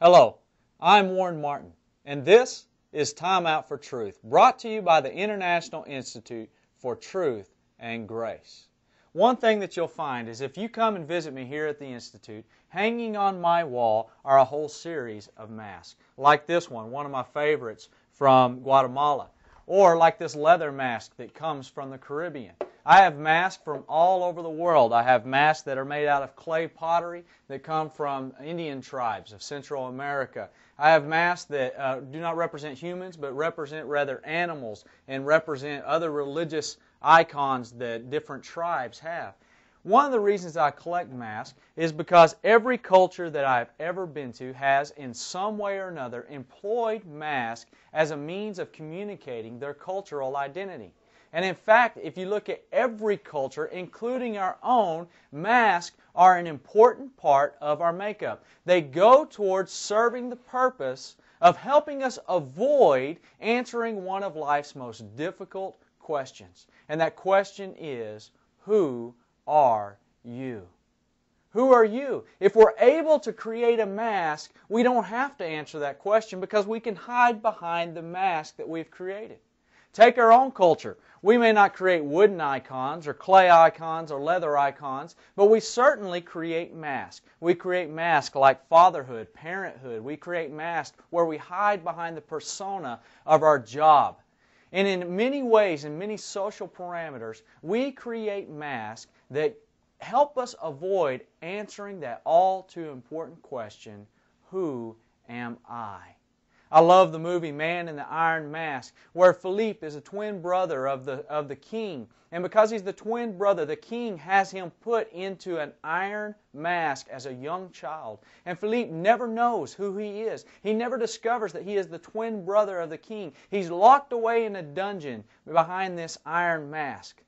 Hello, I'm Warren Martin, and this is Time Out for Truth, brought to you by the International Institute for Truth and Grace. One thing that you'll find is if you come and visit me here at the Institute, hanging on my wall are a whole series of masks, like this one of my favorites from Guatemala, or like this leather mask that comes from the Caribbean. I have masks from all over the world. I have masks that are made out of clay pottery that come from Indian tribes of Central America. I have masks that do not represent humans, but represent rather animals and represent other religious icons that different tribes have. One of the reasons I collect masks is because every culture that I've ever been to has, in some way or another, employed masks as a means of communicating their cultural identity. And in fact, if you look at every culture, including our own, masks are an important part of our makeup. They go towards serving the purpose of helping us avoid answering one of life's most difficult questions. And that question is, who are you? Who are you? If we're able to create a mask, we don't have to answer that question because we can hide behind the mask that we've created. Take our own culture. We may not create wooden icons or clay icons or leather icons, but we certainly create masks. We create masks like fatherhood, parenthood. We create masks where we hide behind the persona of our job. And in many ways, in many social parameters, we create masks that help us avoid answering that all too important question, who am I? I love the movie Man in the Iron Mask, where Philippe is a twin brother of the king. And because he's the twin brother, the king has him put into an iron mask as a young child. And Philippe never knows who he is. He never discovers that he is the twin brother of the king. He's locked away in a dungeon behind this iron mask.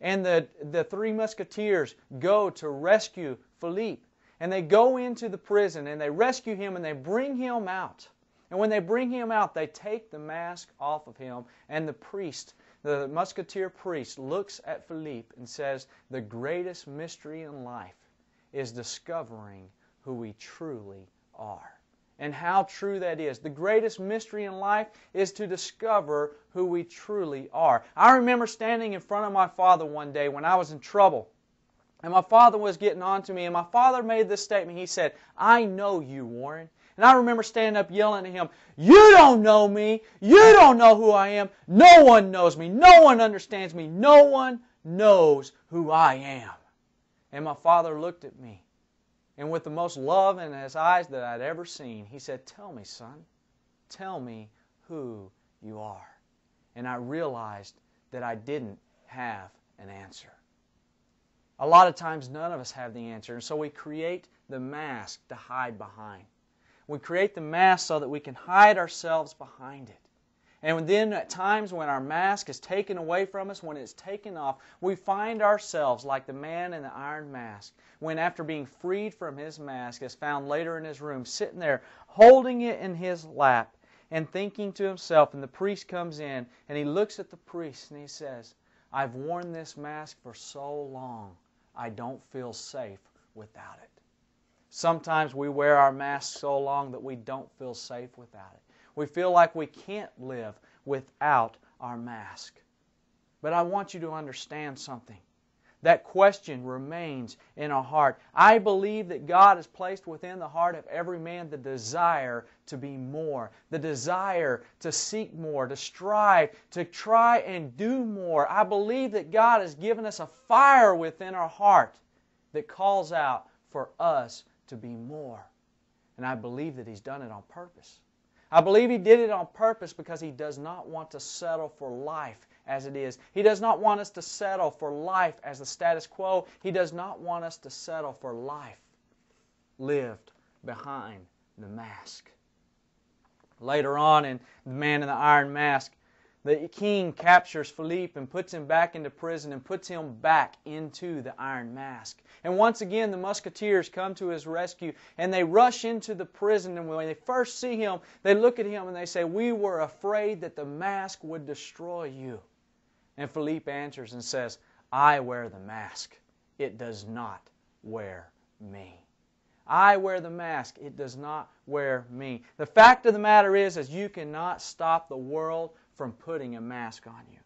And the three musketeers go to rescue Philippe. And they go into the prison and they rescue him and they bring him out. And when they bring him out, they take the mask off of him, and the priest, the musketeer priest, looks at Philippe and says, the greatest mystery in life is discovering who we truly are. And how true that is. The greatest mystery in life is to discover who we truly are. I remember standing in front of my father one day when I was in trouble. And my father was getting on to me, and my father made this statement. He said, I know you, Warren. And I remember standing up yelling at him, you don't know me. You don't know who I am. No one knows me. No one understands me. No one knows who I am. And my father looked at me. And with the most love in his eyes that I'd ever seen, he said, tell me, son. Tell me who you are. And I realized that I didn't have an answer. A lot of times none of us have the answer. And so we create the mask to hide behind. We create the mask so that we can hide ourselves behind it. And then at times when our mask is taken away from us, when it's taken off, we find ourselves like the man in the iron mask, when after being freed from his mask is found later in his room, sitting there holding it in his lap and thinking to himself, and the priest comes in and he looks at the priest and he says, I've worn this mask for so long, I don't feel safe without it. Sometimes we wear our masks so long that we don't feel safe without it. We feel like we can't live without our mask. But I want you to understand something. That question remains in our heart. I believe that God has placed within the heart of every man the desire to be more, the desire to seek more, to strive, to try and do more. I believe that God has given us a fire within our heart that calls out for us to be more. And I believe that He's done it on purpose. I believe He did it on purpose because He does not want to settle for life as it is. He does not want us to settle for life as the status quo. He does not want us to settle for life lived behind the mask. Later on in The Man in the Iron Mask, the king captures Philippe and puts him back into prison and puts him back into the iron mask. And once again, the musketeers come to his rescue and they rush into the prison. And when they first see him, they look at him and they say, we were afraid that the mask would destroy you. And Philippe answers and says, I wear the mask. It does not wear me. I wear the mask. It does not wear me. The fact of the matter is you cannot stop the world from putting a mask on you.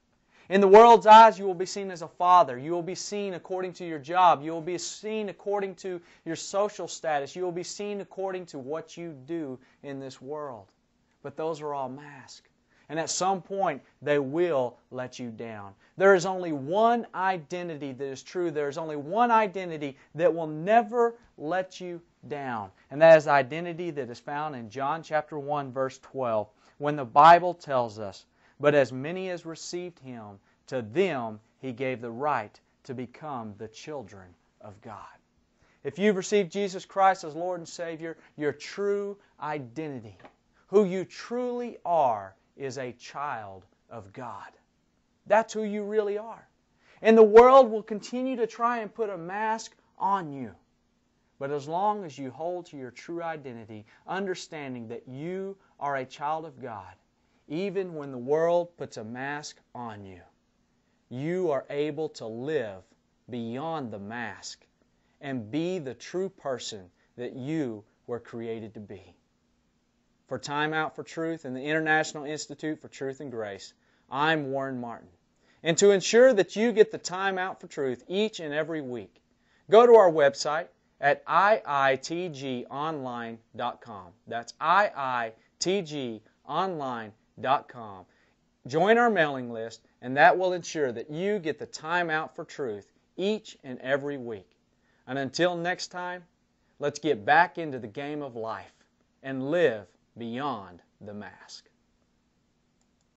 In the world's eyes, you will be seen as a father. You will be seen according to your job. You will be seen according to your social status. You will be seen according to what you do in this world. But those are all masks. And at some point, they will let you down. There is only one identity that is true. There is only one identity that will never let you down. And that is the identity that is found in John chapter 1, verse 12, when the Bible tells us, "But as many as received Him, to them He gave the right to become the children of God." If you've received Jesus Christ as Lord and Savior, your true identity, who you truly are, is a child of God. That's who you really are. And the world will continue to try and put a mask on you. But as long as you hold to your true identity, understanding that you are a child of God, even when the world puts a mask on you, you are able to live beyond the mask and be the true person that you were created to be. For Time Out for Truth and the International Institute for Truth and Grace, I'm Warren Martin. And to ensure that you get the Time Out for Truth each and every week, go to our website at iitgonline.com. That's iitgonline.com. Join our mailing list, and that will ensure that you get the Time Out for Truth each and every week. And until next time, let's get back into the game of life and live beyond the mask.